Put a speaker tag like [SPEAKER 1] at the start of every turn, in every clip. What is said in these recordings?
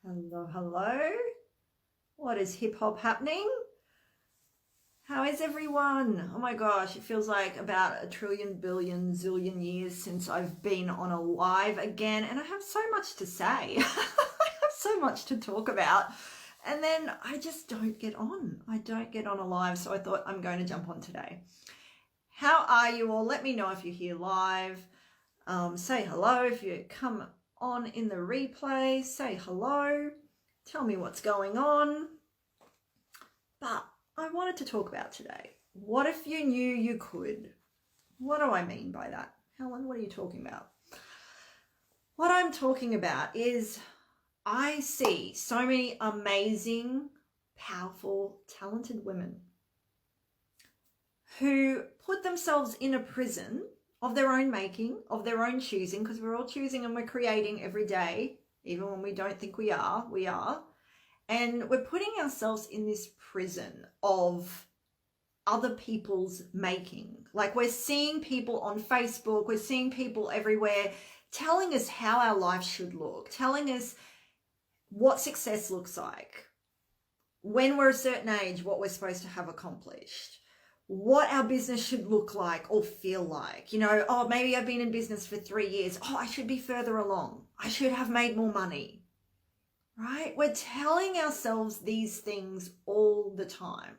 [SPEAKER 1] Hello, hello. What is hip hop happening? How is everyone? Oh my gosh, it feels like about a trillion, billion, zillion years since I've been on a live again, and I have so much to say. I have so much to talk about, and then I just don't get on. I don't get on a live, so I thought I'm going to jump on today. How are you all? Let me know if you're here live. Say hello if you come on in the replay. Say hello. Tell me what's going on. But I wanted to talk about today. What if you knew you could? What do I mean by that? Helen, what are you talking about? What I'm talking about is I see so many amazing, powerful, talented women who put themselves in a prison of their own making, of their own choosing, because we're all choosing and we're creating every day, even when we don't think we are. And we're putting ourselves in this prison of other people's making. Like we're seeing people on Facebook, we're seeing people everywhere telling us how our life should look, telling us what success looks like, when we're a certain age, what we're supposed to have accomplished, what our business should look like or feel like. You know, oh, maybe I've been in business for 3 years. Oh, I should be further along. I should have made more money, right? We're telling ourselves these things all the time.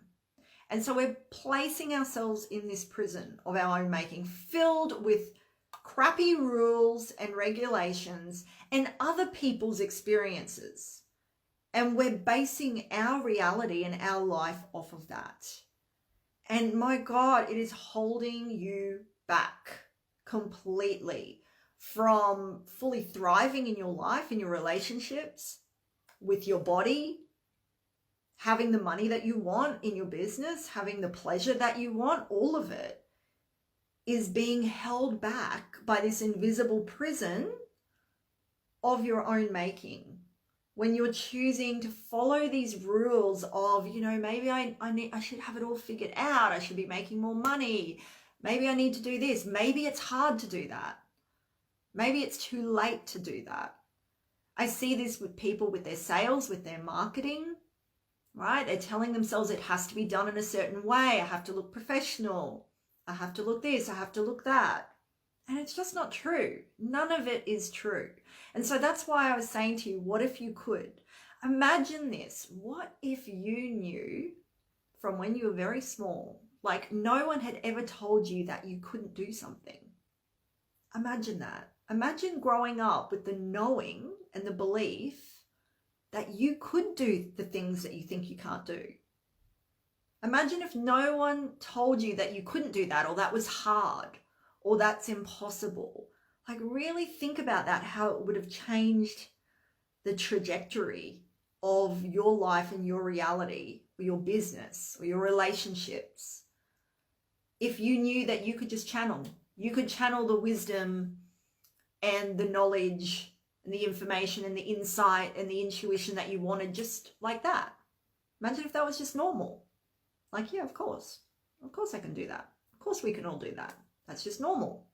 [SPEAKER 1] And so we're placing ourselves in this prison of our own making, filled with crappy rules and regulations and other people's experiences. And we're basing our reality and our life off of that. And my God, it is holding you back completely from fully thriving in your life, in your relationships, with your body, having the money that you want in your business, having the pleasure that you want. All of it is being held back by this invisible prison of your own making. When you're choosing to follow these rules of, you know, maybe I should have it all figured out. I should be making more money. Maybe I need to do this. Maybe it's hard to do that. Maybe it's too late to do that. I see this with people with their sales, with their marketing, right? They're telling themselves it has to be done in a certain way. I have to look professional. I have to look this. I have to look that. And it's just not true. None of it is true. And so that's why I was saying to you, what if you could? Imagine this. What if you knew from when you were very small, like no one had ever told you that you couldn't do something? Imagine that. Imagine growing up with the knowing and the belief that you could do the things that you think you can't do. Imagine if no one told you that you couldn't do that, or that was hard, or that's impossible. Like really think about that, how it would have changed the trajectory of your life and your reality, or your business, or your relationships. If you knew that you could just channel the wisdom and the knowledge and the information and the insight and the intuition that you wanted just like that. Imagine if that was just normal. Like, yeah, of course I can do that. Of course we can all do that. That's just normal,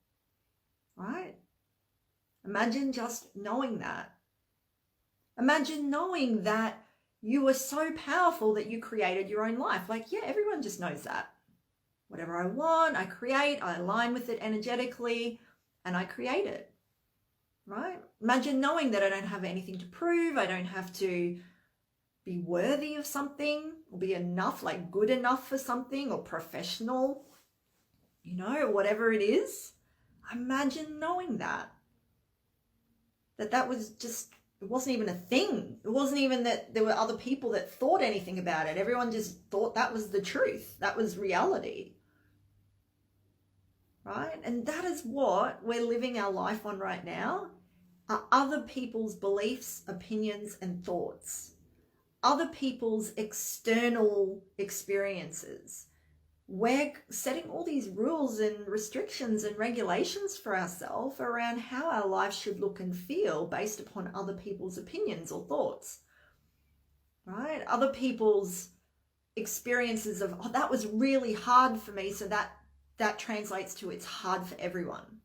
[SPEAKER 1] right? Imagine just knowing that. Imagine knowing that you were so powerful that you created your own life. Like, yeah, everyone just knows that. Whatever I want, I create, I align with it energetically, and I create it, right? Imagine knowing that I don't have anything to prove. I don't have to be worthy of something or be enough, like good enough for something or professional, you know, whatever it is. Imagine knowing that was just, it wasn't even a thing. It wasn't even that there were other people that thought anything about it. Everyone just thought that was the truth. That was reality, right? And that is what we're living our life on right now, are other people's beliefs, opinions, and thoughts, other people's external experiences. We're setting all these rules and restrictions and regulations for ourselves around how our life should look and feel based upon other people's opinions or thoughts, right? Other people's experiences of, oh, that was really hard for me, so that translates to it's hard for everyone,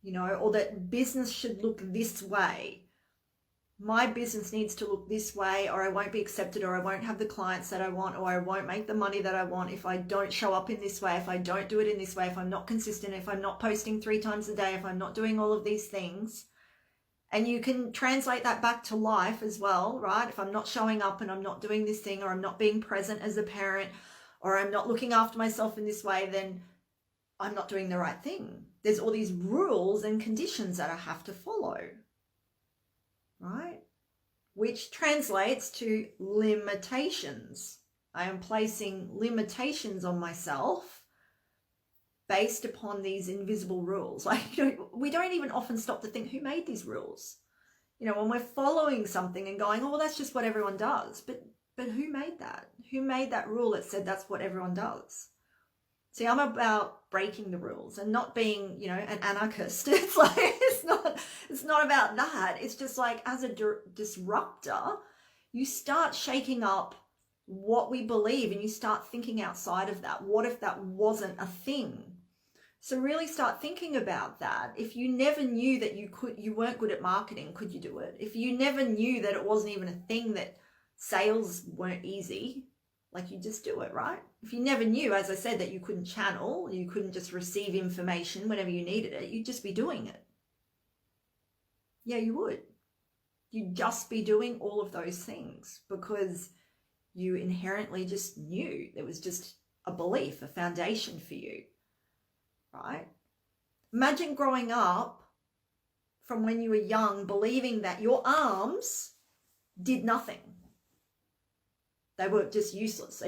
[SPEAKER 1] you know, or that business should look this way, my business needs to look this way, or I won't be accepted, or I won't have the clients that I want, or I won't make the money that I want if I don't show up in this way, if I don't do it in this way, if I'm not consistent, if I'm not posting 3 times a day, if I'm not doing all of these things. And you can translate that back to life as well, right? If I'm not showing up and I'm not doing this thing, or I'm not being present as a parent, or I'm not looking after myself in this way, then I'm not doing the right thing. There's all these rules and conditions that I have to follow, right? Which translates to limitations. I am placing limitations on myself based upon these invisible rules. Like, we don't even often stop to think, who made these rules? When we're following something and going, oh, well, that's just what everyone does. But who made that? Who made that rule that said that's what everyone does? See, I'm about breaking the rules and not being, an anarchist. It's like, it's not about that. It's just like, as a disruptor, you start shaking up what we believe and you start thinking outside of that. What if that wasn't a thing? So really start thinking about that. If you never knew that you weren't good at marketing, could you do it? If you never knew that it wasn't even a thing, that sales weren't easy, like, you just do it, right? If you never knew, as I said, that you couldn't channel, you couldn't just receive information whenever you needed it, you'd just be doing it. Yeah, you would. You'd just be doing all of those things because you inherently just knew. There was just a belief, a foundation for you, right? Imagine growing up from when you were young, believing that your arms did nothing. They were just useless.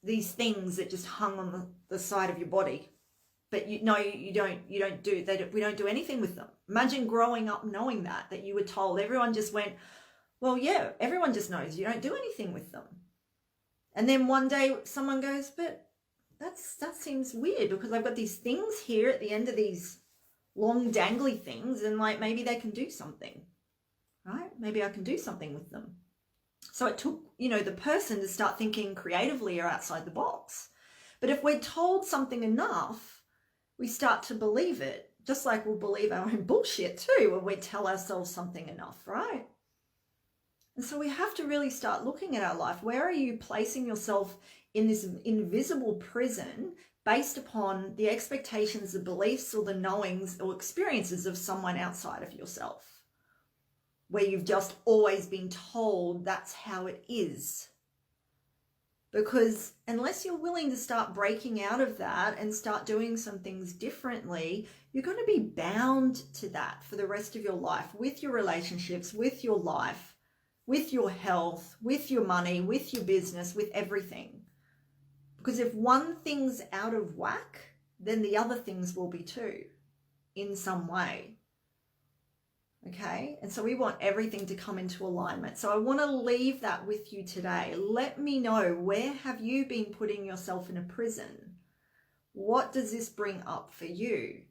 [SPEAKER 1] These things that just hung on the side of your body. But we don't do anything with them. Imagine growing up knowing that you were told, everyone just went, well, yeah, everyone just knows you don't do anything with them. And then one day someone goes, but that seems weird because I've got these things here at the end of these long dangly things, and like, maybe they can do something, right? Maybe I can do something with them. So it took, the person to start thinking creatively or outside the box. But if we're told something enough, we start to believe it, just like we'll believe our own bullshit too when we tell ourselves something enough, right? And so we have to really start looking at our life. Where are you placing yourself in this invisible prison based upon the expectations, the beliefs, or the knowings or experiences of someone outside of yourself, where you've just always been told that's how it is? Because unless you're willing to start breaking out of that and start doing some things differently, you're going to be bound to that for the rest of your life, with your relationships, with your life, with your health, with your money, with your business, with everything. Because if one thing's out of whack, then the other things will be too, in some way. Okay, and so we want everything to come into alignment. So I want to leave that with you today. Let me know, where have you been putting yourself in a prison? What does this bring up for you?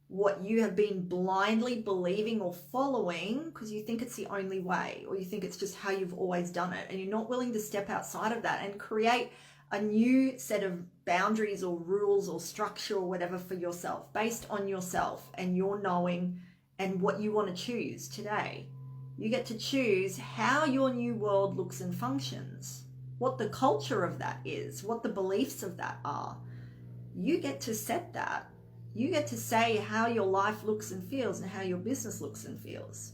[SPEAKER 1] What you have been blindly believing or following because you think it's the only way, or you think it's just how you've always done it, and you're not willing to step outside of that and create a new set of boundaries or rules or structure or whatever for yourself, based on yourself and your knowing and what you want to choose today. You get to choose how your new world looks and functions, what the culture of that is, what the beliefs of that are. You get to set that. You get to say how your life looks and feels, and how your business looks and feels,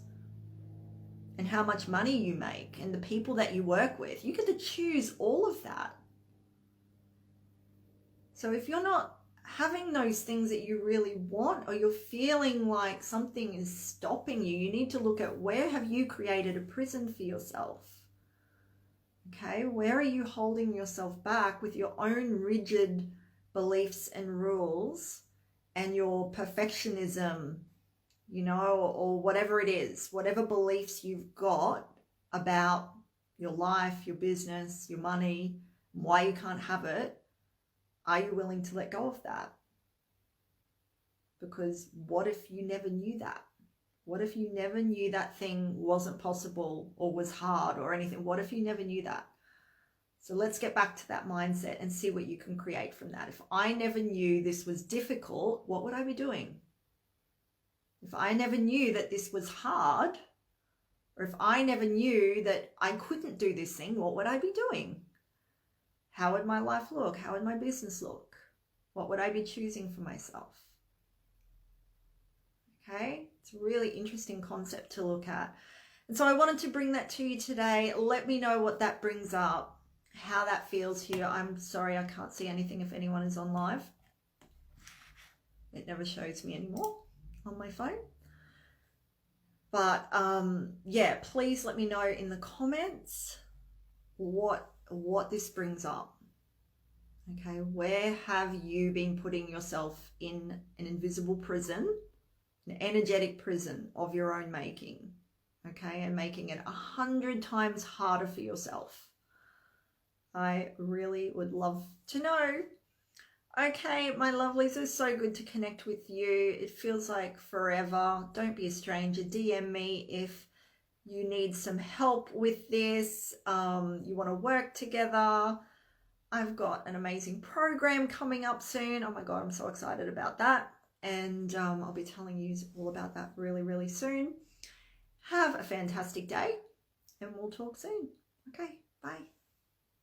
[SPEAKER 1] and how much money you make, and the people that you work with. You get to choose all of that. So if you're not having those things that you really want, or you're feeling like something is stopping you, you need to look at, where have you created a prison for yourself? Okay, where are you holding yourself back with your own rigid beliefs and rules and your perfectionism, or whatever it is, whatever beliefs you've got about your life, your business, your money, why you can't have it? Are you willing to let go of that? Because what if you never knew that? What if you never knew that thing wasn't possible or was hard or anything? What if you never knew that? So let's get back to that mindset and see what you can create from that. If I never knew this was difficult, what would I be doing? If I never knew that this was hard, Or if I never knew that I couldn't do this thing, what would I be doing? How would my life look? How would my business look? What would I be choosing for myself? Okay, it's a really interesting concept to look at. And so I wanted to bring that to you today. Let me know what that brings up, how that feels here. I'm sorry, I can't see anything if anyone is on live. It never shows me anymore on my phone. But yeah, please let me know in the comments what this brings up. Okay, where have you been putting yourself in an invisible prison, an energetic prison of your own making? Okay, and making it 100 times harder for yourself. I really would love to know. Okay, my lovelies, it's so good to connect with you. It feels like forever. Don't be a stranger. DM me if you need some help with this. You want to work together. I've got an amazing program coming up soon. Oh my God, I'm so excited about that. And I'll be telling you all about that really, really soon. Have a fantastic day and we'll talk soon. Okay, bye.